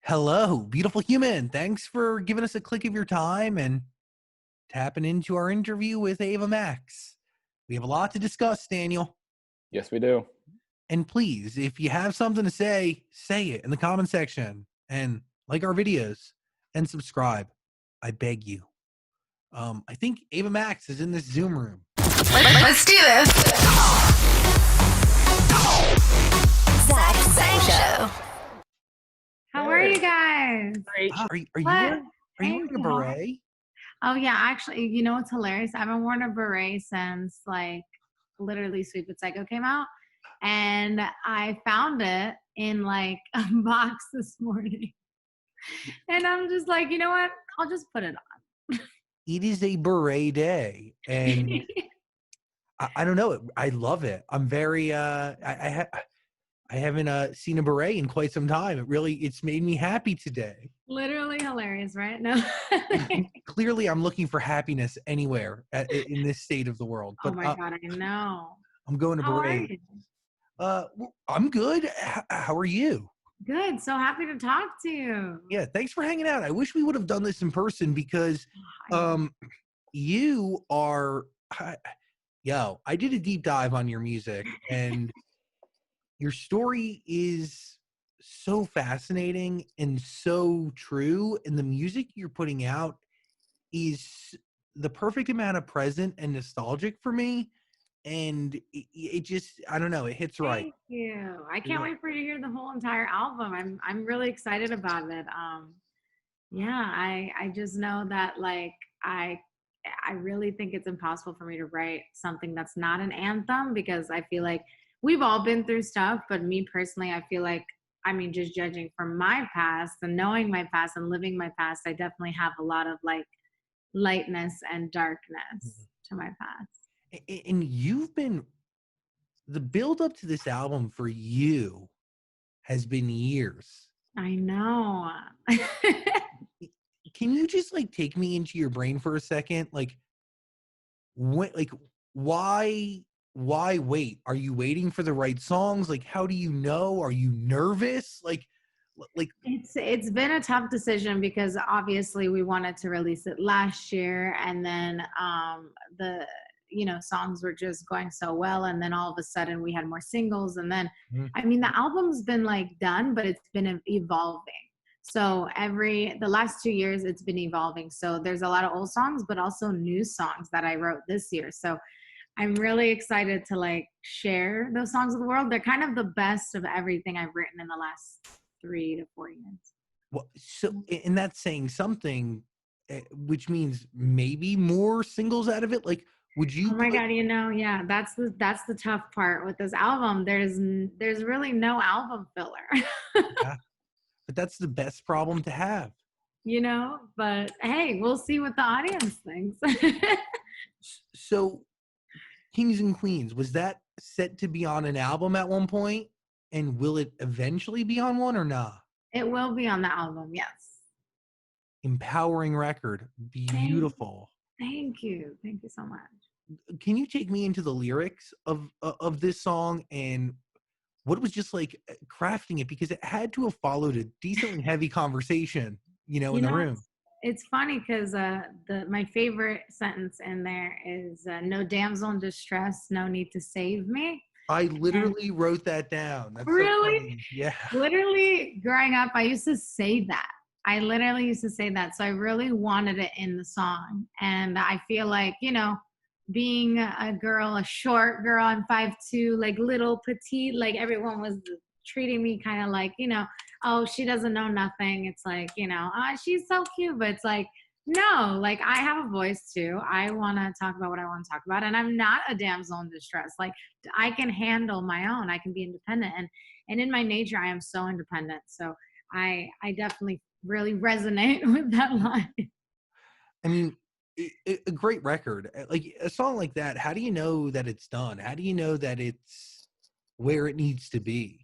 Hello, beautiful human. Thanks for giving us a click of your time and tapping into our interview with Ava Max. We have a lot to discuss, Daniel. Yes, we do. And please, if you have something to say it in the comment section and like our videos and subscribe. I beg you. I think Ava Max is in this Zoom room. Let's do this. Zach Show. How are you guys? Great. Are you What? wearing a Hey, beret? Oh yeah, actually, you know what's hilarious? I haven't worn a beret since like literally Sweet Potato came out, and I found it in like a box this morning, and I'm just like, you know what? I'll just put it It is a beret day, and on. I don't know. I love it. I'm very I haven't seen a beret in quite some time. It's made me happy today. Literally hilarious, right? No. Clearly, I'm looking for happiness anywhere in this state of the world. Oh But my god, I know. I'm going to How are beret. you? I'm good. How are you? Good. So happy to talk to you. Yeah, thanks for hanging out. I wish we would have done this in person because you are. I did a deep dive on your music, and your story is so fascinating and so true, and the music you're putting out is the perfect amount of present and nostalgic for me, and it just, I don't know, it hits right. Thank you. I can't Yeah. wait for you to hear the whole entire album. I'm really excited about it. Yeah, I just know that like I really think it's impossible for me to write something that's not an anthem because I feel like we've all been through stuff, but me personally, I feel like I mean just judging from my past and knowing my past and living my past, I definitely have a lot of like lightness and darkness to my past. And you've been, the build up to this album for you has been years. I know. Can you just like take me into your brain for a second? Like, like why wait? Are you waiting for the right songs? Like, how do you know? Are you nervous? Like It's been a tough decision because obviously we wanted to release it last year, and then the songs were just going so well, and then all of a sudden we had more singles, and then Mhm. I mean the album's been like done, but it's been evolving. So the last 2 years it's been evolving. So there's a lot of old songs, but also new songs that I wrote this year. So I'm really excited to like share those songs with the world. They're kind of the best of everything I've written in the last 3 to 4 years. Well, so and that's saying something, which means maybe more singles out of it. Like, would you Oh my put? god, yeah, that's the tough part with this album. There's really no album filler. Yeah, but that's the best problem to have. But hey, we'll see what the audience thinks. So, Kings and Queens, was that set to be on an album at one point, and will it eventually be on one or not? It will be on the album, yes. Empowering record, Thank, beautiful. thank you. Thank you so much. Can you take me into the lyrics of this song and what it was just like crafting it, because it had to have followed a decently heavy conversation, You in the know, room. it's funny because my favorite sentence in there is "No damsel in distress, no need to save me." I And literally wrote that down. That's so really, funny. Yeah. literally, growing up, I used to say that. I literally used to say that. So I really wanted it in the song, and I feel like being a girl, a short girl, I'm 5'2", like little petite, like everyone was treating me kind of like, oh, she doesn't know nothing. It's like, she's so cute, but it's like, no, like I have a voice too. I want to talk about what I want to talk about, and I'm not a damsel in distress. Like I can handle my own. I can be independent, and in my nature, I am so independent. So I definitely really resonate with that line. I mean, a great record. Like a song like that, how do you know that it's done? How do you know that it's where it needs to be?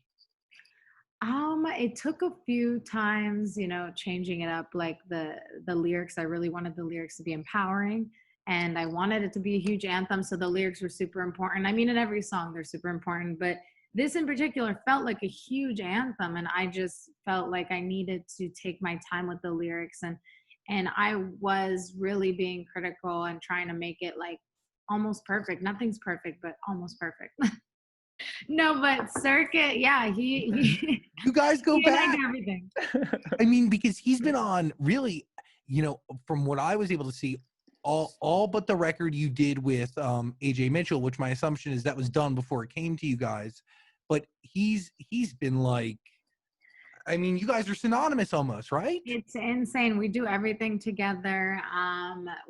It took a few times, changing it up, like the lyrics. I really wanted the lyrics to be empowering, and I wanted it to be a huge anthem. So the lyrics were super important. I mean, in every song they're super important, but this in particular felt like a huge anthem, and I just felt like I needed to take my time with the lyrics, and I was really being critical and trying to make it like almost perfect. Nothing's perfect, but almost perfect. No, but Circuit, yeah, he You guys go he and I back. do everything. I mean, because he's been on really, from what I was able to see, all but the record you did with AJ Mitchell, which my assumption is that was done before it came to you guys. But he's been like, I mean, you guys are synonymous almost, right? It's insane. We do everything together.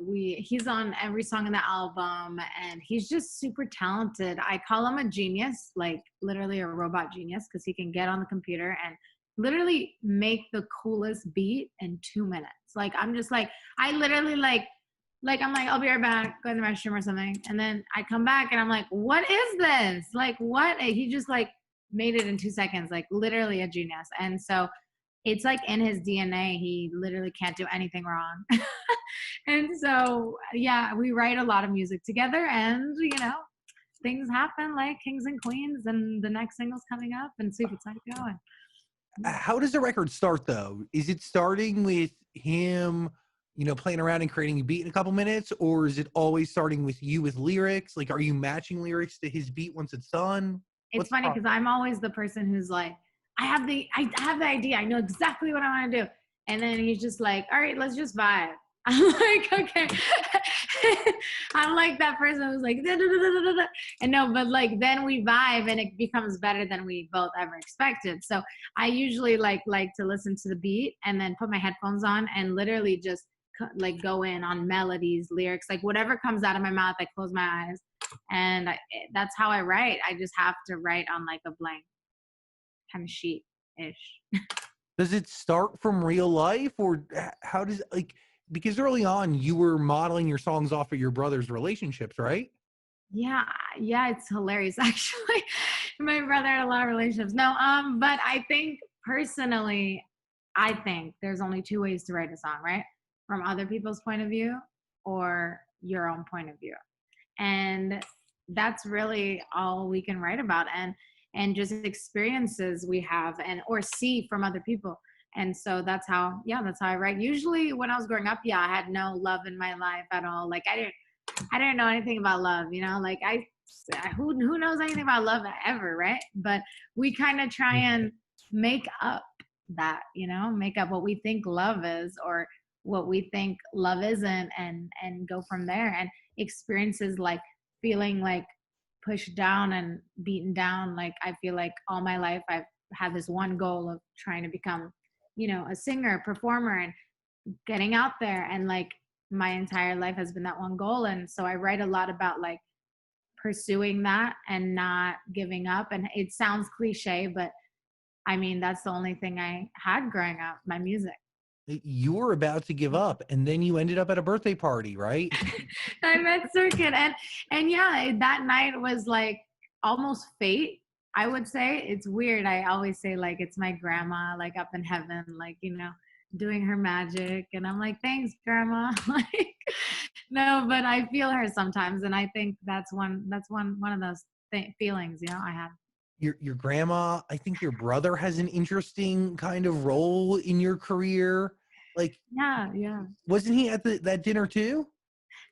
He's on every song in the album, and he's just super talented. I call him a genius, like literally a robot genius, because he can get on the computer and literally make the coolest beat in 2 minutes. Like I'm just like I literally I'm like, I'll be right back, go in the restroom or something. And then I come back and I'm like, what is this? Like, what? And he just like made it in 2 seconds, like literally a genius. And so it's like in his DNA, he literally can't do anything wrong. And so, yeah, we write a lot of music together, and, things happen like Kings and Queens, and the next single's coming up, and Sweet Psycho. And How does the record start though? Is it starting with him, playing around and creating a beat in a couple minutes, or is it always starting with you with lyrics? Like, are you matching lyrics to his beat once it's done? it's funny because I'm always the person who's like, I have the idea. I know exactly what I want to do. And then he's just like, all right, let's just vibe. I'm like, okay. I'm like that person who's like, da, da, da, da, da, da. And no, but like then we vibe and it becomes better than we both ever expected. So I usually like to listen to the beat and then put my headphones on and literally just like go in on melodies, lyrics, like whatever comes out of my mouth, I close my eyes. And that's how I write. I just have to write on like a blank kind of sheet-ish. Does it start from real life, or how does because early on you were modeling your songs off of your brother's relationships, right? Yeah, it's hilarious actually. My brother had a lot of relationships. No, but I think personally, I think there's only two ways to write a song, right? From other people's point of view or your own point of view. And that's really all we can write about, and just experiences we have and or see from other people. And so that's how I write. Usually when I was growing up, I had no love in my life at all. Like I didn't know anything about love, like who knows anything about love ever, right? But we kind of try and make up that, make up what we think love is or what we think love isn't, and go from there. And experiences like feeling like pushed down and beaten down. Like I feel like all my life I've had this one goal of trying to become, a singer, performer, and getting out there. And like my entire life has been that one goal. And so I write a lot about like pursuing that and not giving up. And it sounds cliche, but I mean, that's the only thing I had growing up, my music. You were about to give up, and then you ended up at a birthday party, right? I met Circuit, and yeah, that night was like almost fate. I would say it's weird. I always say like it's my grandma, like up in heaven, like doing her magic, and I'm like, thanks, grandma. Like, no, but I feel her sometimes, and I think that's one of those feelings, I have. Your grandma, I think your brother has an interesting kind of role in your career. Like, Yeah. wasn't he at that dinner too?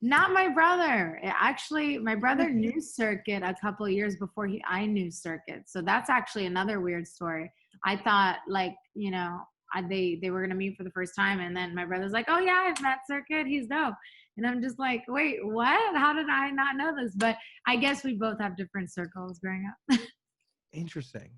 Not my brother. Actually, my brother knew Circuit a couple of years before I knew Circuit. So that's actually another weird story. I thought like, they were going to meet for the first time. And then my brother's like, oh yeah, I've met Circuit. He's dope. And I'm just like, wait, what? How did I not know this? But I guess we both have different circles growing up. Interesting.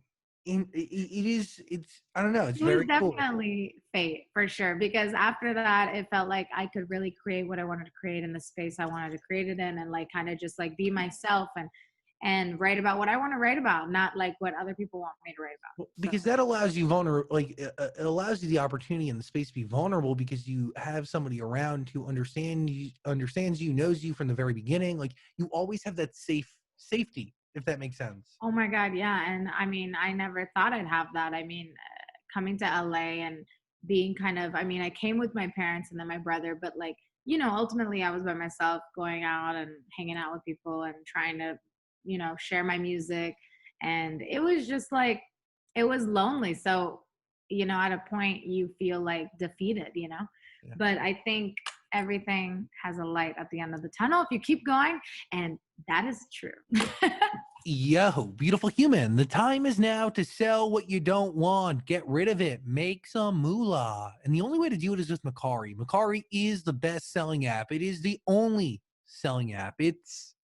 It's I don't know, it's It was very cool. definitely fate for sure, because after that it felt like I could really create what I wanted to create in the space I wanted to create it in, and like kind of just like be myself and write about what I want to write about, not like what other people want me to write about. Because that allows you it allows you the opportunity and the space to be vulnerable, because you have somebody around who understands you, knows you from the very beginning. Like you always have that safety, if that makes sense. Oh my God, yeah. And I mean, I never thought I'd have that. I mean, coming to LA and being I came with my parents and then my brother, but like, ultimately I was by myself going out and hanging out with people and trying to, share my music. And it was just like, it was lonely. So, at a point you feel like defeated, Yeah. but I think everything has a light at the end of the tunnel if you keep going. And that is true. Yo, beautiful human. The time is now to sell what you don't want. Get rid of it. Make some moolah. And the only way to do it is with Macari. Macari is the best selling app. It is the only selling app. It's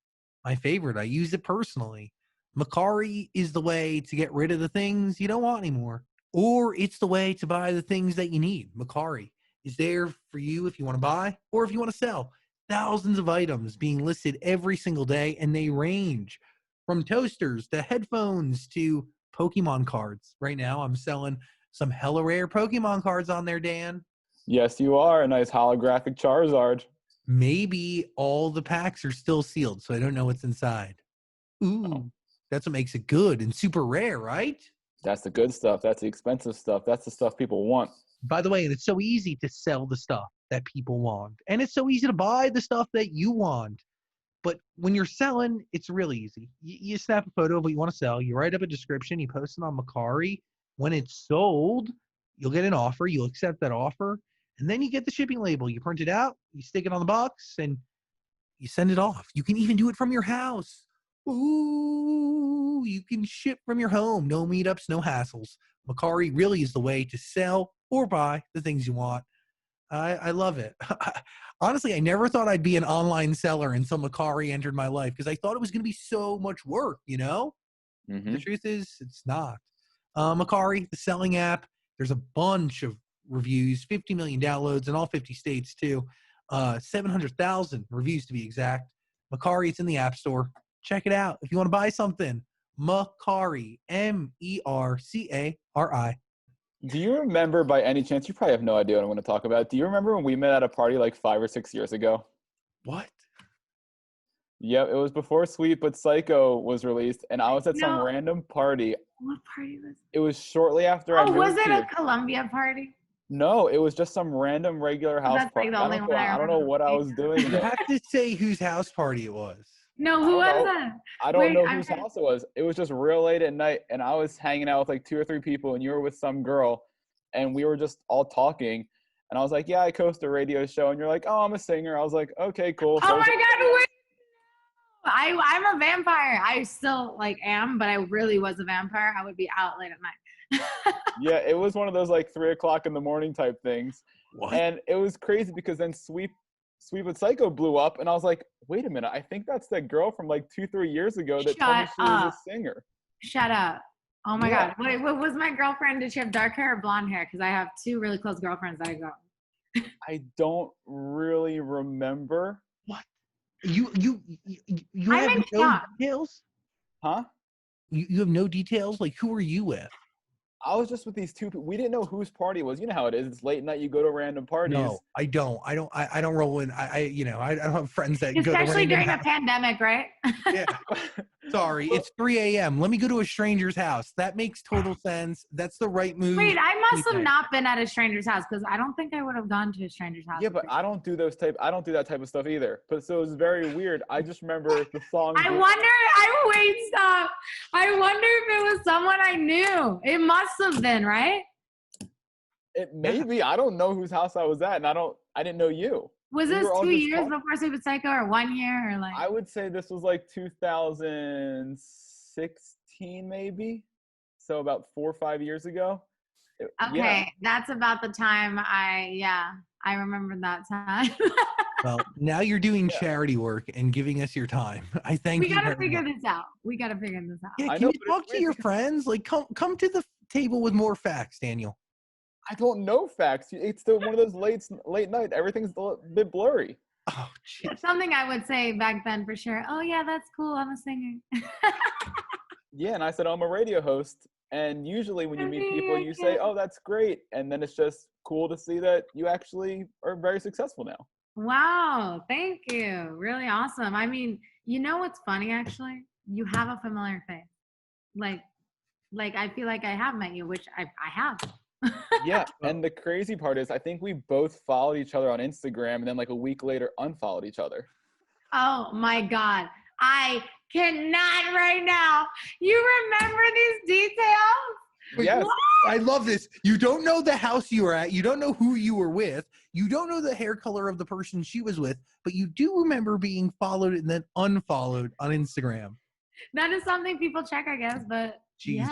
my favorite. I use it personally. Macari is the way to get rid of the things you don't want anymore, or it's the way to buy the things that you need. Macari is there for you if you want to buy or if you want to sell. Thousands of items being listed every single day, and they range from toasters to headphones to Pokemon cards. Right now, I'm selling some hella rare Pokemon cards on there, Dan. Yes, you are. A nice holographic Charizard. Maybe all the packs are still sealed, so I don't know what's inside. Ooh, that's what makes it good and super rare, right? That's the good stuff. That's the expensive stuff. That's the stuff people want. By the way, it's so easy to sell the stuff that people want, and it's so easy to buy the stuff that you want. But when you're selling, it's really easy. You snap a photo of what you want to sell, you write up a description, you post it on Macari. When it's sold, you'll get an offer, you'll accept that offer, and then you get the shipping label. You print it out, you stick it on the box, and you send it off. You can even do it from your house. Ooh, you can ship from your home. No meetups, no hassles. Macari really is the way to sell or buy the things you want. I love it. Honestly, I never thought I'd be an online seller until Macari entered my life because I thought it was going to be so much work, Mm-hmm. The truth is, it's not. Macari, the selling app, there's a bunch of reviews, 50 million downloads in all 50 states too. 700,000 reviews to be exact. Macari, it's in the App Store. Check it out. If you want to buy something, Macari, Mercari. Do you remember by any chance, you probably have no idea what I'm going to talk about. Do you remember when we met at a party like 5 or 6 years ago? What? Yep, it was before Sweet But Psycho was released, and I was at some random party. What party was it? It was shortly after I moved was it here. a Columbia party? No, it was just some random regular house That's party. like the only one I don't know what I was doing You there. have to say whose house party it was. No, who I was don't that? I don't Wait, know I'm whose trying- house it was. It was just real late at night, and I was hanging out with like 2 or 3 people, and you were with some girl, and we were just all talking. And I was like, yeah, I host a radio show. And you're like, oh, I'm a singer. I was like, okay, cool. Oh my God, wait. I'm a vampire. I still am, but I really was a vampire. I would be out late at night. Yeah, it was one of those like 3 o'clock in the morning type things. What? And it was crazy because then Sweet But Psycho blew up, and I was like, wait a minute, I think that's that girl from like 2-3 years ago that told me Shut she was up. a singer. Shut up. Oh my Yeah. God. What was my girlfriend? Did she have dark hair or blonde hair? Because I have 2 really close girlfriends that I go. I don't really remember. You I'm have in no shock. details? Huh? You have no details? Like, who are you with? I was just with these 2 people. We didn't know whose party it was. You know how it is. It's late night. You go to random parties. No, I don't. I don't roll in. I don't have friends that go to Especially random during a houses. pandemic, right? Yeah. Sorry, it's 3 a.m. Let me go to a stranger's house. That makes total sense. That's the right move. Wait, I must have Okay. not been at a stranger's house because I don't think I would have gone to a stranger's house. Yeah, but I don't do that type of stuff either. But so it was very weird. I just remember the song. Wait, stop. I wonder if it was someone I knew. It must have been, right? It maybe. I don't know whose house I was at, and I didn't know you. Was We this were all 2 just years talking. before Super Psycho or 1 year or like? I would say this was like 2016 maybe. So about 4 or 5 years ago. Okay, Yeah. that's about the time I remember that time. Well, now you're doing charity work and giving us your time. I thank We you. gotta very figure much. this out. We gotta figure this out. Yeah, I can know, you but it's talk to weird your because- friends? Like, come to the table with more facts, Daniel. I don't know facts. It's still one of those late night. Everything's a bit blurry. Oh, jeez. It's something I would say back then for sure. Oh yeah, that's cool. I'm a singer. Yeah, and I said, I'm a radio host. And usually when you meet people, you say, Okay. oh, that's great. And then it's just cool to see that you actually are very successful now. Wow, thank you. Really awesome. I mean, you know what's funny actually? You have a familiar face. Like I feel like I have met you, which I have. Yeah, and the crazy part is I think we both followed each other on Instagram and then like a week later unfollowed each other. Oh my God. I cannot right now. You remember these details? Yes. What? I love this. You don't know the house you were at. You don't know who you were with. You don't know the hair color of the person she was with, but you do remember being followed and then unfollowed on Instagram. That is something people check, I guess, but Jesus.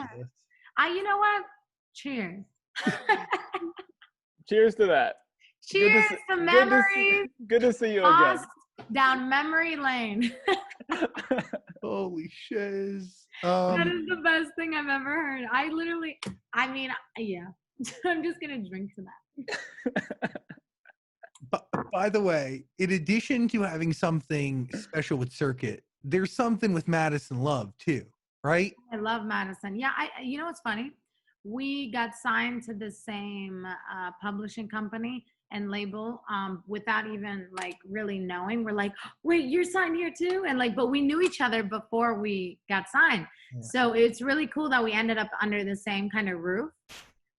yeah. You know what? Cheers. Cheers to that. Cheers to memories. Good to see you again. Lost down memory lane. Holy shiz. That is the best thing I've ever heard. Yeah. I'm just going to drink to that. By the way, in addition to having something special with Circuit, there's something with Madison Love too, right? I love Madison. Yeah, you know what's funny? We got signed to the same publishing company and label without even like really knowing. We're like, wait, you're signed here too? And like, but we knew each other before we got signed. Yeah. So it's really cool that we ended up under the same kind of roof.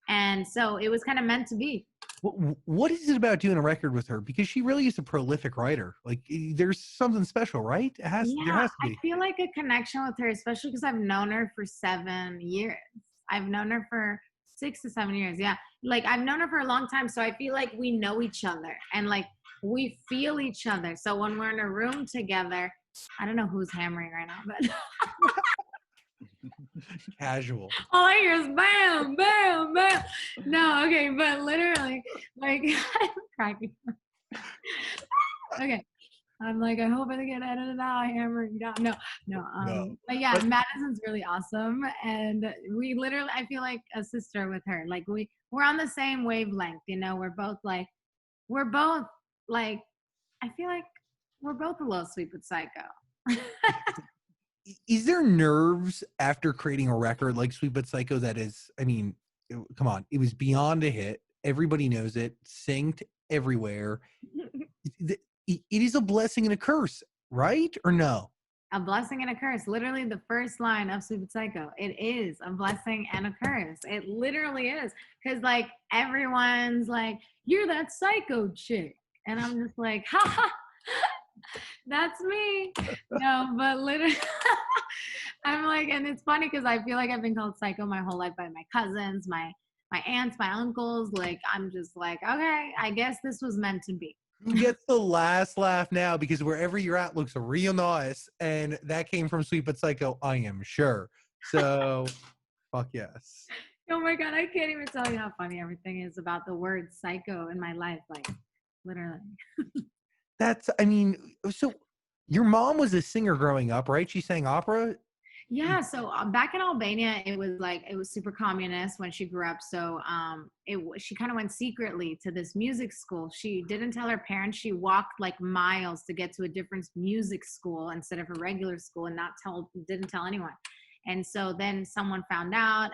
And so it was kind of meant to be. What is it about doing a record with her? Because she really is a prolific writer. Like, there's something special, right? There has to be. I feel like a connection with her, especially because I've known her for 7 years. I've known her for 6 to 7 years. Yeah. Like, I've known her for a long time. So I feel like we know each other and like we feel each other. So when we're in a room together, I don't know who's hammering right now, but casual. All I hear is bam, bam, bam. No, okay, but literally, like, I'm cracking. Okay. I'm like, I hope I don't get edited out, hammering down. No. But yeah, Madison's really awesome. And we literally, I feel like a sister with her. Like we're on the same wavelength, you know, we're both like, I feel like we're both a little sweet but psycho. Is there nerves after creating a record like Sweet But Psycho that is, I mean, come on, it was beyond a hit. Everybody knows it, synced everywhere. It is a blessing and a curse, right? Or no? A blessing and a curse. Literally the first line of Sweet But Psycho. It is a blessing and a curse. It literally is. Because like everyone's like, you're that psycho chick. And I'm just like, ha ha. That's me. No, but literally, I'm like, and it's funny because I feel like I've been called psycho my whole life by my cousins, my aunts, my uncles. Like, I'm just like, okay, I guess this was meant to be. You get the last laugh now because wherever you're at looks real nice, and that came from Sweet But Psycho, I am sure. So, fuck yes. Oh my God, I can't even tell you how funny everything is about the word psycho in my life. Like, literally. So your mom was a singer growing up, right? She sang opera? Yeah. So back in Albania, it was super communist when she grew up. So she kind of went secretly to this music school. She didn't tell her parents. She walked like miles to get to a different music school instead of a regular school and didn't tell anyone. And so then someone found out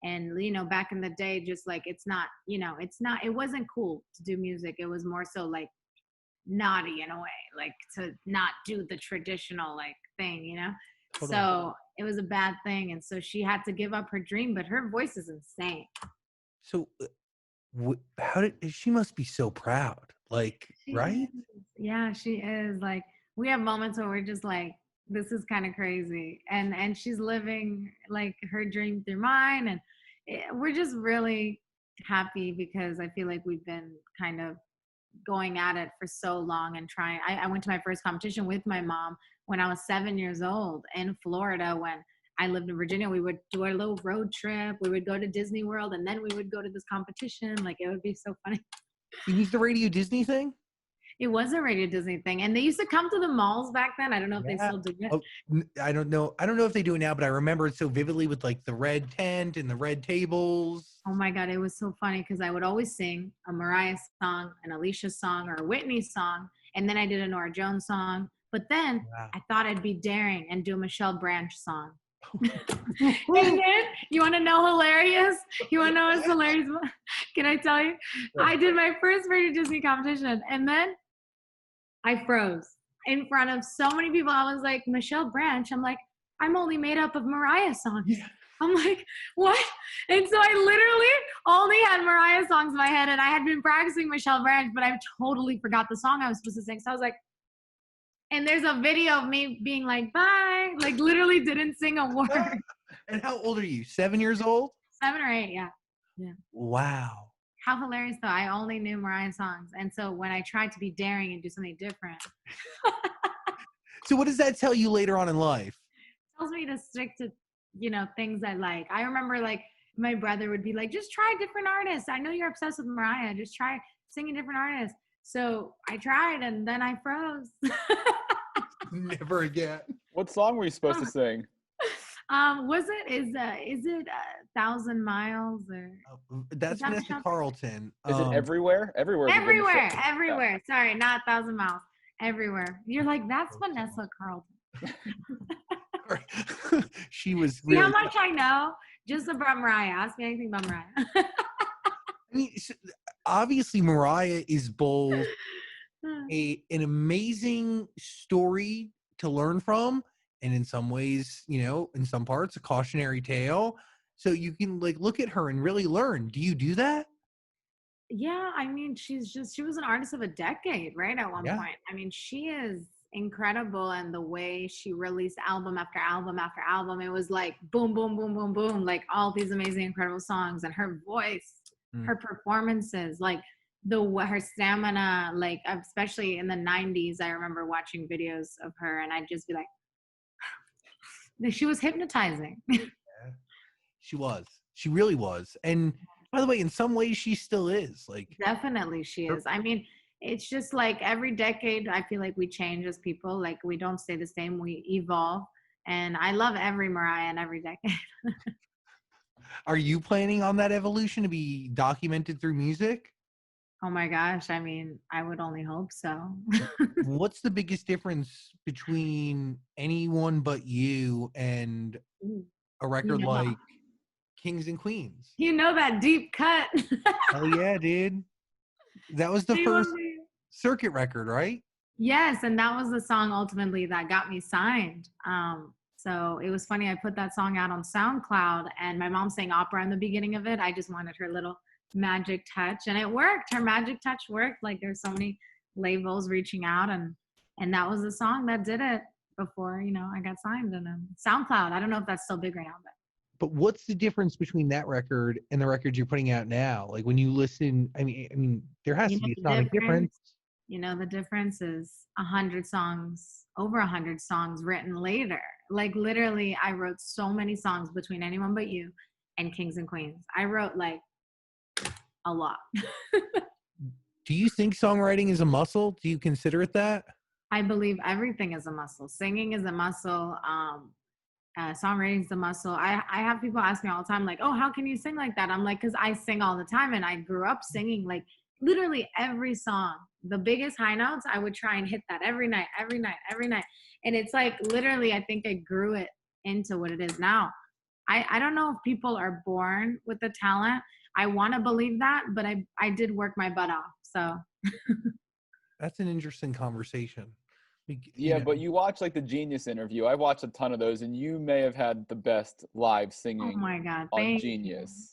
and you know, back in the day, just like, it wasn't cool to do music. It was more so like naughty in a way, like to not do the traditional like thing, you know. Totally. So it was a bad thing, and so she had to give up her dream, but her voice is insane. So she must be so proud, like, right? Yeah, she is. Like, we have moments where we're just like, this is kind of crazy, and she's living like her dream through mine, and we're just really happy because I feel like we've been kind of going at it for so long and trying. I went to my first competition with my mom when I was 7 years old in Florida. When I lived in Virginia, we would do a little road trip. We would go to Disney World and then we would go to this competition. Like, it would be so funny. It was the Radio Disney thing? It was a Radio Disney thing. And they used to come to the malls back then. I don't know if they still do it. Oh, I don't know. I don't know if they do it now, but I remember it so vividly with like the red tent and the red tables. Oh my God, it was so funny because I would always sing a Mariah song, an Alicia song, or a Whitney song. And then I did a Norah Jones song. But then I thought I'd be daring and do a Michelle Branch song. And then, you want to know hilarious? You want to know what's hilarious? Can I tell you? I did my first Radio Disney competition, and then I froze in front of so many people. I was like, Michelle Branch. I'm like, I'm only made up of Mariah songs. Yeah. I'm like, what? And so I literally only had Mariah songs in my head, and I had been practicing Michelle Branch, but I totally forgot the song I was supposed to sing. So I was like, And there's a video of me being like, bye, like literally didn't sing a word. And how old are you? 7 years old? 7 or 8, yeah. Wow. How hilarious though. I only knew Mariah songs. And so when I tried to be daring and do something different, So what does that tell you later on in life? it tells me to stick to, things I like. I remember like my brother would be like, just try different artists. I know you're obsessed with Mariah. Just try singing different artists. So I tried and then I froze. Never again. What song were you supposed to sing? Is it 1,000 miles or That's Is that Vanessa something? Carlton. Is it Everywhere? Everywhere. everywhere. Sorry, not 1,000 miles. Everywhere. You're like, that's Vanessa Carlton. She was See how really. much I know just about Mariah. Ask me anything about Mariah. I mean, obviously, Mariah is both an amazing story to learn from, and in some ways, in some parts, a cautionary tale. So you can like look at her and really learn. Do you do that? Yeah, I mean, she was an artist of a decade, right? At one Yeah. point. I mean, she is incredible, and the way she released album after album after album, it was like boom, boom, boom, boom, boom, like all these amazing, incredible songs, and her voice, her performances, like her stamina, like especially in the 90s. I remember watching videos of her, and I'd just be like, she was hypnotizing. She was. She really was. And by the way, in some ways, she still is. Like, Definitely she is. I mean, it's just like every decade, I feel like we change as people. Like we don't stay the same, we evolve. And I love every Mariah in every decade. are you planning on that evolution to be documented through music? Oh my gosh. I mean, I would only hope so. What's the biggest difference between Anyone But You and a record know. like Kings and Queens? You know that deep cut. Hell yeah, dude. That was the first circuit record, right? Yes, and that was the song ultimately that got me signed. So it was funny. I put that song out on SoundCloud, and my mom sang opera in the beginning of it. I just wanted her little magic touch, and it worked. Her magic touch worked. Like there's so many labels reaching out, and that was the song that did it before I got signed. And SoundCloud. I don't know if that's still big right now, But what's the difference between that record and the records you're putting out now? Like when you listen, I mean, there has to be a sonic difference. The difference is 100 songs, over 100 songs written later. Like literally, I wrote so many songs between Anyone But You and Kings and Queens. I wrote like a lot. Do you think songwriting is a muscle? Do you consider it that? I believe everything is a muscle. Singing is a muscle. Songwriting is a muscle. I have people ask me all the time, like, oh, how can you sing like that? I'm like, because I sing all the time, and I grew up singing like literally every song. The biggest high notes, I would try and hit that every night. And it's like literally, I think I grew it into what it is now. I don't know if people are born with the talent. I want to believe that, but I did work my butt off. So that's an interesting conversation. Yeah, but you watch like the Genius interview. I watched a ton of those, and you may have had the best live singing oh my God, on Genius.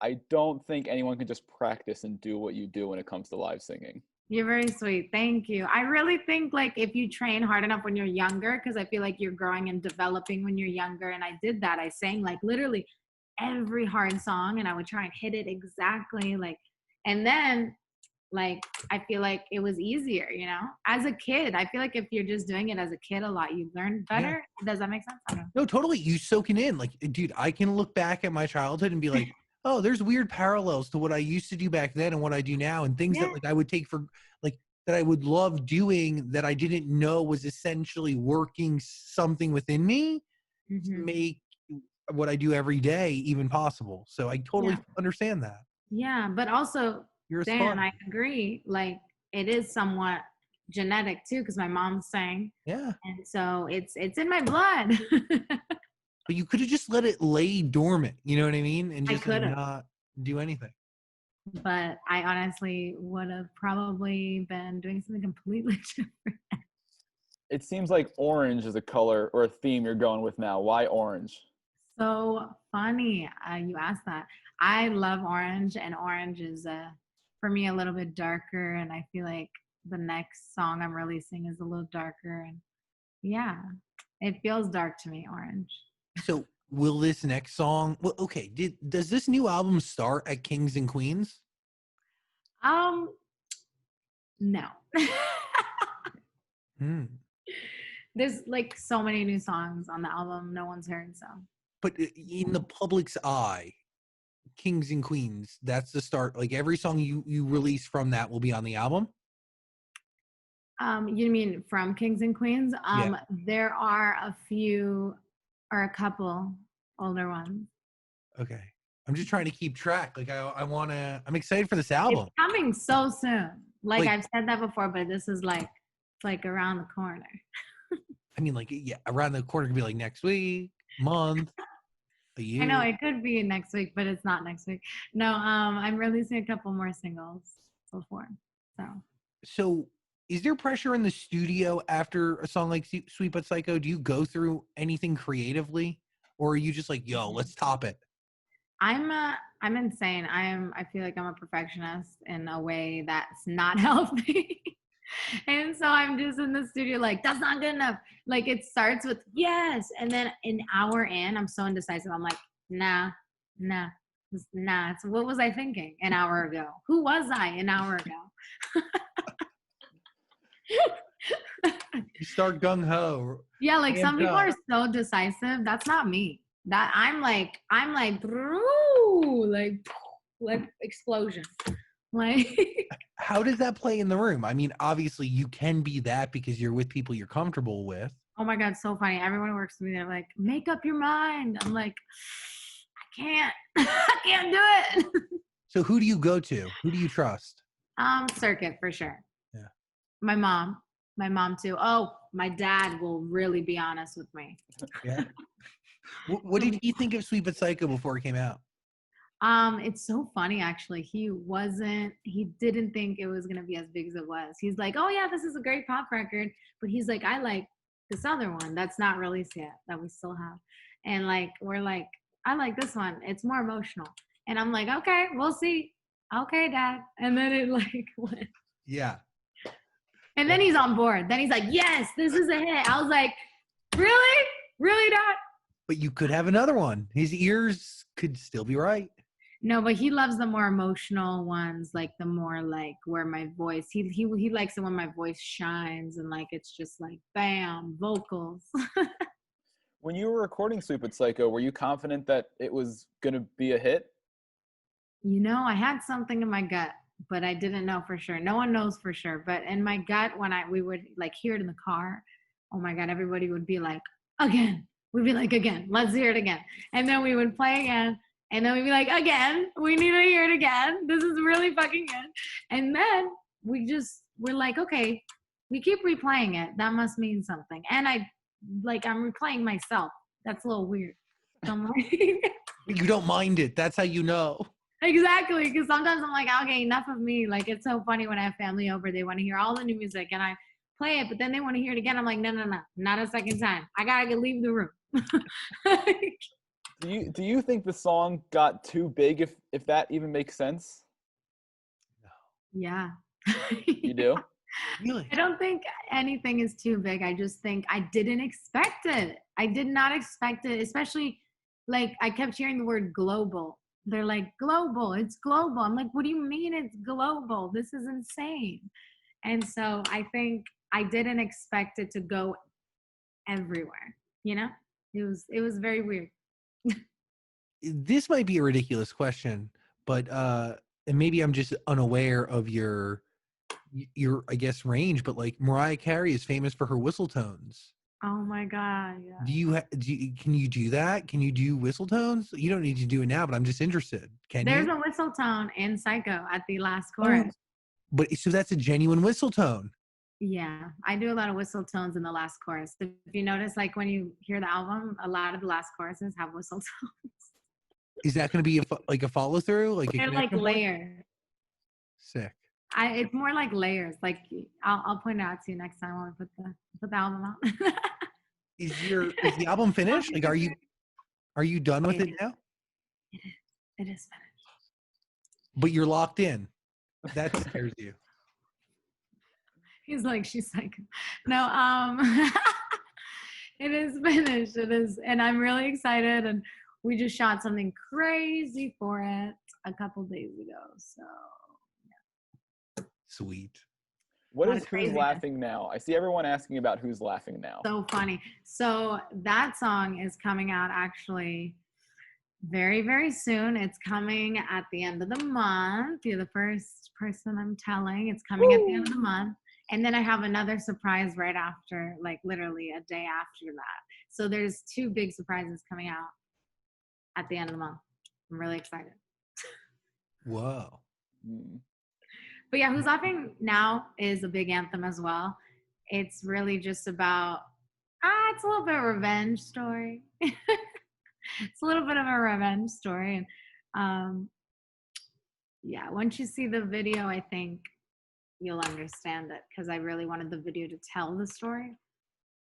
I don't think anyone can just practice and do what you do when it comes to live singing. You're very sweet. Thank you. I really think like if you train hard enough when you're younger, because I feel like you're growing and developing when you're younger. And I did that. I sang like literally every hard song, and I would try and hit it exactly and then like I feel like it was easier, as a kid. I feel like if you're just doing it as a kid a lot, you learn better. Yeah. Does that make sense? I don't know. No, totally. You soak it in. Like, dude, I can look back at my childhood and be like, oh, there's weird parallels to what I used to do back then and what I do now, and things that like I would take for like that I would love doing that I didn't know was essentially working something within me to make what I do every day even possible. So I totally understand that. Yeah, but also, Dan, I agree. Like it is somewhat genetic too, because my mom sang. Yeah. And so it's in my blood. But you could have just let it lay dormant, you know what I mean? And just not do anything. But I honestly would have probably been doing something completely different. It seems like orange is a color or a theme you're going with now. Why orange? So funny you asked that. I love orange, and orange is for me a little bit darker, and I feel like the next song I'm releasing is a little darker, and yeah, it feels dark to me, Orange. So will this next song? Well, okay. Does this new album start at Kings and Queens? No. Hmm. There's like so many new songs on the album no one's heard, so. But in the public's eye, Kings and Queens, that's the start. Like every song you release from that will be on the album. You mean from Kings and Queens? Yeah. There are a few or a couple older ones. Okay. I'm just trying to keep track. Like I'm excited for this album. It's coming so soon. Like Like- I've said that before, but this is like it's like around the corner. I mean, like, yeah, around the corner could be like next week, month, a year. I know it could be next week, but it's not next week. No, I'm releasing a couple more singles before. So is there pressure in the studio after a song like Sweet But Psycho? Do you go through anything creatively? Or are you just like, yo, let's top it? I'm insane. I feel like I'm a perfectionist in a way that's not healthy. And so I'm just in the studio like, that's not good enough. Like it starts with yes. And then an hour in, I'm so indecisive. I'm like, nah. So what was I thinking an hour ago? Who was I an hour ago? You start gung ho. Yeah, like some people up. are so decisive. That's not me. That I'm like "Brew," like explosion. Like How does that play in the room? I mean, obviously you can be that because you're with people you're comfortable with. oh my god, so funny. Everyone who works with me, they're like, make up your mind. I'm like, I can't. I can't do it. So who do you go to? Who do you trust? Circuit for sure. Yeah. My mom too. Oh, my dad will really be honest with me. Yeah. What did he think of Sweet But Psycho before it came out? It's so funny actually. He didn't think it was gonna be as big as it was. He's like, oh yeah, this is a great pop record. But he's like, I like this other one that's not released yet that we still have. And like we're like, I like this one. It's more emotional. And I'm like, okay, we'll see. Okay, Dad. And then it like went. Yeah. And then he's on board. Then he's like, yes, this is a hit. I was like, really? Really, Dad? But you could have another one. His ears could still be right. No, but he loves the more emotional ones, like the more like where my voice. He likes it when my voice shines and like it's just like bam, vocals. When you were recording Sweet But Psycho, were you confident that it was going to be a hit? You know, I had something in my gut, but I didn't know for sure. No one knows for sure, but in my gut, when we would like hear it in the car, oh my god, everybody would be like, again. We'd be like, again, let's hear it again, and then we would play again. And then we'd be like, again, we need to hear it again. This is really fucking good. And then we're like, okay, we keep replaying it. That must mean something. And I'm replaying myself. That's a little weird. So I'm like, You don't mind it. That's how you know. exactly. Because sometimes I'm like, okay, enough of me. Like, it's so funny when I have family over, they want to hear all the new music and I play it, but then they want to hear it again. I'm like, no, not a second time. I got to leave the room. Do you think the song got too big, if that even makes sense? Yeah. You do? Really? I don't think anything is too big. I just think I didn't expect it. I did not expect it, especially like I kept hearing the word global. They're like, global, it's global. I'm like, what do you mean it's global? This is insane. And so I think I didn't expect it to go everywhere, you know? It was very weird. This might be a ridiculous question, but and maybe I'm just unaware of your I guess range, but like Mariah Carey is famous for her whistle tones. Oh my god, yeah. Can you do that? Can you do whistle tones? You don't need to do it now, but I'm just interested. There's you? a whistle tone in Psycho at the last chorus. But so that's a genuine whistle tone. Yeah, I do a lot of whistle tones in the last chorus. If you notice, like when you hear the album, a lot of the last choruses have whistle tones. Is that going to be a follow through? Like they're like layered. Sick. It's more like layers. Like I'll point it out to you next time when we put the album out. Is the album finished? Like, are you done with it now? It is finished. But you're locked in. That scares you. He's like, she's like, no, it is finished. It is, and I'm really excited. And we just shot something crazy for it a couple days ago. So Sweet. What Lot is of Who's craziness. Laughing Now? I see everyone asking about Who's Laughing Now. so funny. So that song is coming out actually very, very soon. It's coming at the end of the month. You're the first person I'm telling. It's coming at the end of the month. And then I have another surprise right after, like literally a day after that. So there's 2 big surprises coming out at the end of the month. I'm really excited. Whoa. Hmm. But yeah, Who's Laughing Now is a big anthem as well. It's really just about, it's a little bit of a revenge story. It's a little bit of a revenge story. And yeah, once you see the video, I think you'll understand it because I really wanted the video to tell the story.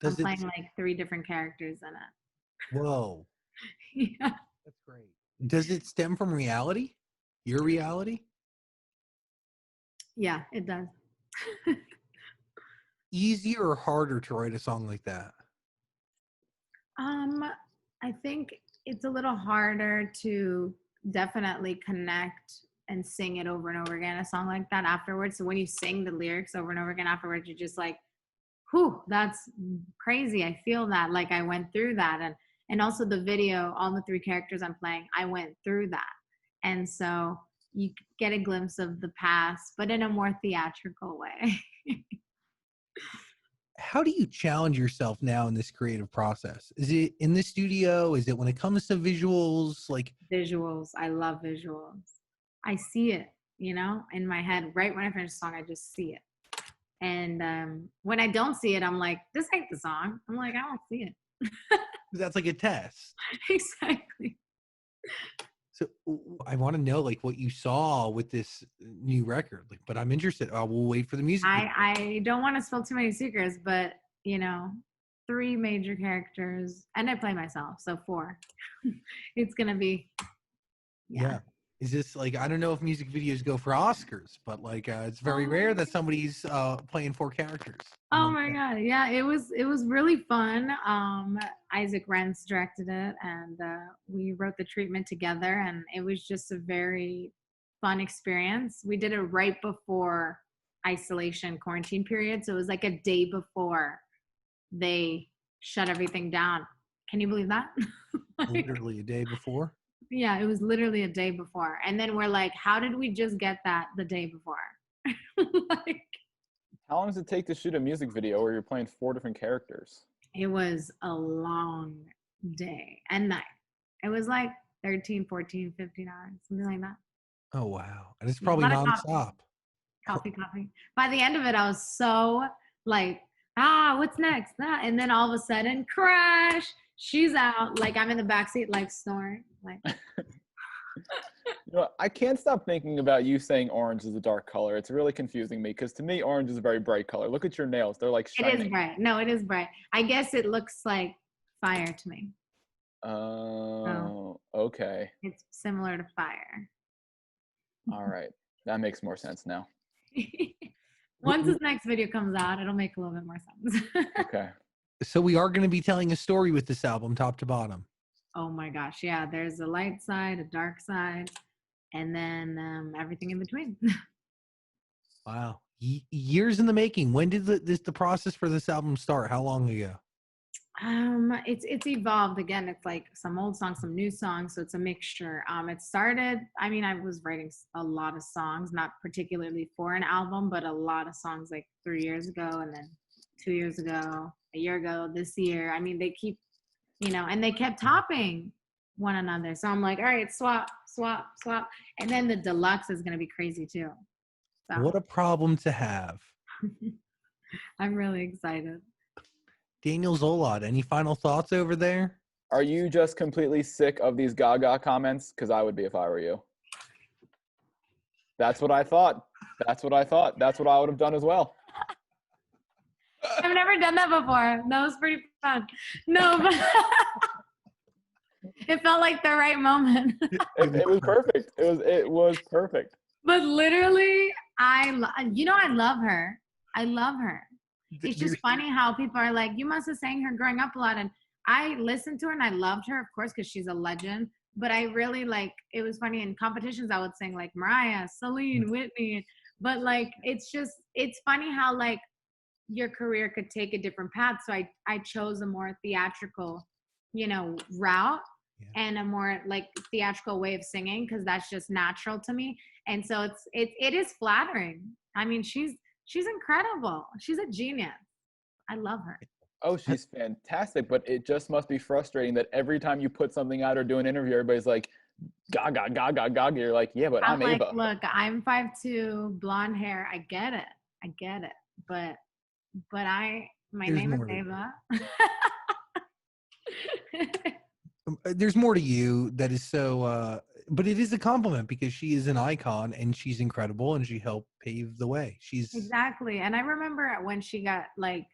I'm Does it? playing like 3 different characters in it. Whoa. Yeah. That's great. Does it stem from reality? Your reality? Yeah, it does. Easier or harder to write a song like that? I think it's a little harder to definitely connect and sing it over and over again, a song like that afterwards. So when you sing the lyrics over and over again afterwards, you're just like, whew, that's crazy. I feel that, like I went through that. And also the video, all the 3 characters I'm playing, I went through that. And so you get a glimpse of the past, but in a more theatrical way. How do you challenge yourself now in this creative process? Is it in the studio? Is it when it comes to visuals? Like, Visuals. I love visuals. I see it, in my head. Right when I finish a song, I just see it. And when I don't see it, I'm like, this ain't the song. I'm like, I don't see it. that's like a test. Exactly. So I want to know like what you saw with this new record. Like, but I'm interested. We'll wait for the music. I don't want to spill too many secrets, but 3 major characters, and I play myself, so 4. It's gonna be, yeah. Is this like, I don't know if music videos go for Oscars, but like it's very rare that somebody's playing 4 characters. Oh my God. Yeah, it was really fun. Isaac Rentz directed it, and we wrote the treatment together, and it was just a very fun experience. We did it right before isolation quarantine period, so it was like a day before they shut everything down. Can you believe that? Literally a day before? Yeah, it was literally a day before. And then we're like, how did we just get that the day before? Like, How long does it take to shoot a music video where you're playing 4 different characters? it was a long day and night. It was like 13, 14, 15 hours, something like that. Oh, wow. And it's probably A lot of nonstop. Coffee. By the end of it, I was so like, what's next? And then all of a sudden, crash, she's out. Like I'm in the backseat, like snoring. Like, I can't stop thinking about you saying orange is a dark color. It's really confusing me because to me, orange is a very bright color. Look at your nails. They're like shining. it is bright. No, it is bright. I guess it looks like fire to me. Oh, okay. It's similar to fire. All right. That makes more sense now. Once this next video comes out, it'll make a little bit more sense. Okay. So we are going to be telling a story with this album, top to bottom. Oh my gosh. Yeah, there's a light side, a dark side, and then everything in between. Wow. Years in the making. When did the process for this album start? How long ago? It's evolved. Again, it's like some old songs, some new songs, so it's a mixture. It started, I was writing a lot of songs, not particularly for an album, but a lot of songs like 3 years ago, and then 2 years ago, a year ago, this year. They keep, and they kept topping one another. So I'm like, all right, swap. And then the deluxe is going to be crazy too. So What a problem to have. I'm really excited. Daniel Zolot, any final thoughts over there? Are you just completely sick of these Gaga comments? Because I would be if I were you. That's what I thought. That's what I would have done as well. I've never done that before. That was pretty fun. No, but it felt like the right moment. It was perfect. It was perfect. But literally, I love her. I love her. It's just There's- funny how people are like, you must have sang her growing up a lot. And I listened to her and I loved her, of course, because she's a legend. But I really like, it was funny in competitions, I would sing like Mariah, Celine, Whitney. But like, it's funny how like your career could take a different path. So I chose a more theatrical, route Yeah. and a more like theatrical way of singing because that's just natural to me. And so it is flattering. I mean, she's incredible. She's a genius. I love her. Oh, she's fantastic, but it just must be frustrating that every time you put something out or do an interview, everybody's like, gaga, gaga, gaga. You're like, yeah, but I'm like, Ava. look, I'm 5'2", blonde hair. I get it. But my There's name is more to it. Ava. There's more to you that is so but it is a compliment because she is an icon and she's incredible and she helped pave the way. She's Exactly. And I remember when she got like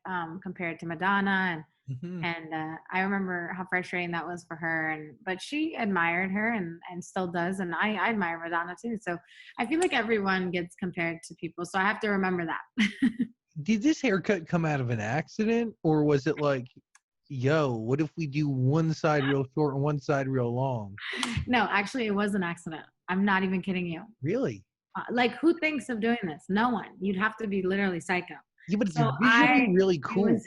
compared to Madonna Mhm. and I remember how frustrating that was for her but she admired her and still does, and I admire Madonna too. So I feel like everyone gets compared to people. So I have to remember that. Did this haircut come out of an accident or was it like, yo, what if we do one side real short and one side real long? No, actually it was an accident. I'm not even kidding you. Really? Like who thinks of doing this? No one. You'd have to be literally psycho. Yeah, but it's So visually really cool.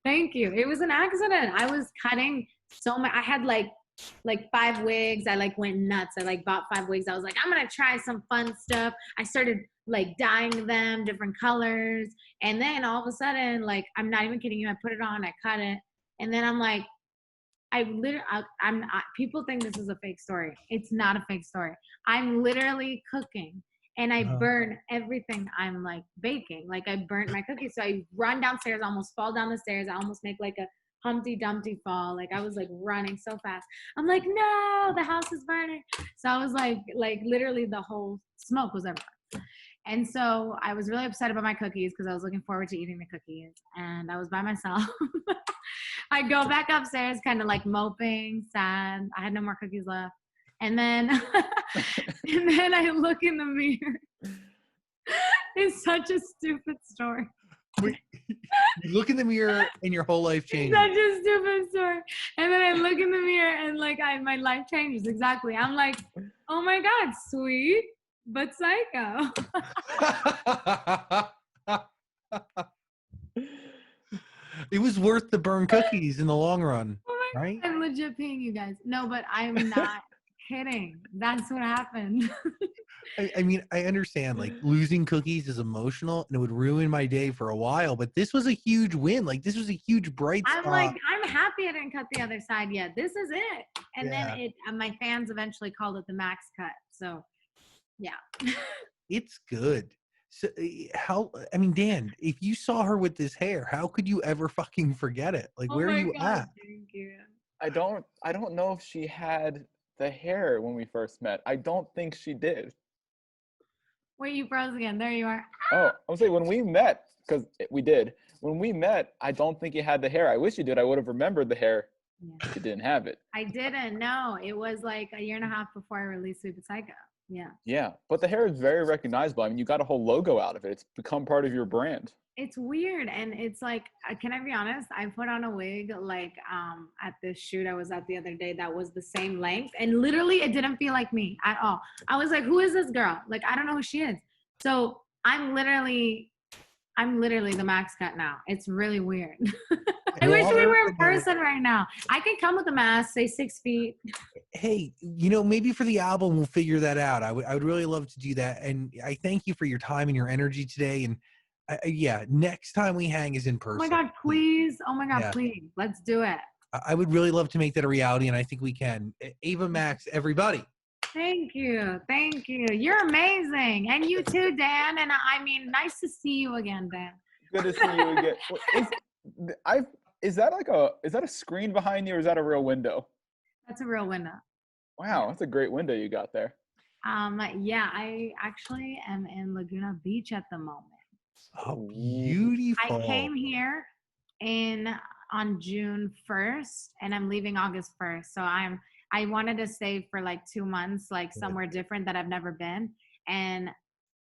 Thank you. It was an accident. I was cutting so much. I had like 5 wigs. I like went nuts. I like bought 5 wigs. I was like, I'm gonna try some fun stuff. I started like dyeing them different colors, and then all of a sudden, like I'm not even kidding you, I put it on, I cut it, and then I'm like, people think this is a fake story. It's not a fake story. I'm literally cooking and I burn everything I'm like baking. Like I burnt my cookies. So I run downstairs, almost fall down the stairs. I almost make like a Humpty Dumpty fall. Like I was like running so fast. I'm like, no, the house is burning. So I was like literally the whole smoke was everywhere. And so I was really upset about my cookies because I was looking forward to eating the cookies. And I was by myself. I go back upstairs, kind of like moping, sad. I had no more cookies left. And then, and then I look in the mirror. It's such a stupid story. Wait, you look in the mirror and your whole life changes. Such a stupid story. And then I look in the mirror and like my life changes. Exactly. I'm like, oh my God, sweet, but psycho. It was worth the burn cookies in the long run, Oh my right? God, I'm legit paying you guys. No, but I'm not kidding. That's what happened. I mean, I understand like losing cookies is emotional and it would ruin my day for a while, but this was a huge win. Like this was a huge bright spot. I'm like, I'm happy I didn't cut the other side yet. This is it. And Yeah. then my fans eventually called it the max cut. So yeah. It's good. So I mean, Dan, if you saw her with this hair, how could you ever fucking forget it? Like, where are you at? Thank you. I don't know if she had the hair when we first met. I don't think she did. Wait, you froze again. There you are. Oh, I was saying when we met, because we did. When we met, I don't think you had the hair. I wish you did. I would have remembered the hair. Yeah. You didn't have it. I didn't know. It was like a year and a half before I released Sweet But Psycho. Yeah. Yeah, but the hair is very recognizable. I mean, you got a whole logo out of it. It's become part of your brand. It's weird. And it's like, can I be honest? I put on a wig like at this shoot I was at the other day that was the same length. And literally it didn't feel like me at all. I was like, who is this girl? Like, I don't know who she is. So I'm literally the max cut now. It's really weird. I wish we were in person right now. I could come with a mask, say 6 feet. Hey, you know, maybe for the album we'll figure that out. I would really love to do that. And I thank you for your time and your energy today. And yeah, next time we hang is in person. Oh my God, please. Oh my God, Yeah. please. Let's do it. I would really love to make that a reality, and I think we can. Ava Max, everybody. Thank you. Thank you. You're amazing. And you too, Dan. And I mean, nice to see you again, Dan. Good to see you again. Is that a screen behind you, or is that a real window? That's a real window. Wow, that's a great window you got there. Yeah, I actually am in Laguna Beach at the moment. Oh, beautiful. I came here on June 1st and I'm leaving August 1st. So I wanted to stay for like 2 months, like somewhere different that I've never been. And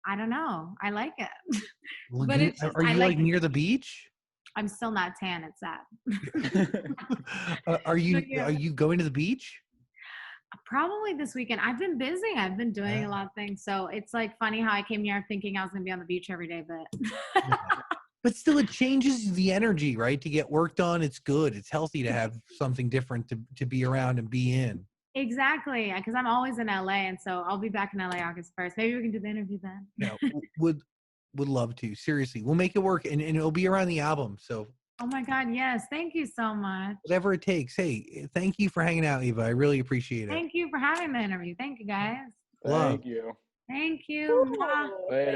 I don't know. I like it. But Lagoon, it's just, are I you like like near the beach? I'm still not tan. It's sad. Are But you yeah, going to the beach? probably this weekend. I've been busy. I've been doing Yeah. a lot of things. So it's like funny how I came here thinking I was going to be on the beach every day, but Yeah. But still, it changes the energy, right? To get work done, it's good. It's healthy to have something different to be around and be in. exactly. Because I'm always in LA. And so I'll be back in LA August 1st. Maybe we can do the interview then. No, would love to. Seriously, we'll make it work, and it'll be around the album. So Oh my God. Yes. Thank you so much. whatever it takes. Hey, thank you for hanging out, Eva. I really appreciate it. Thank you for having the interview. Thank you guys. Love. Thank you. Thank you. Mwah. Later.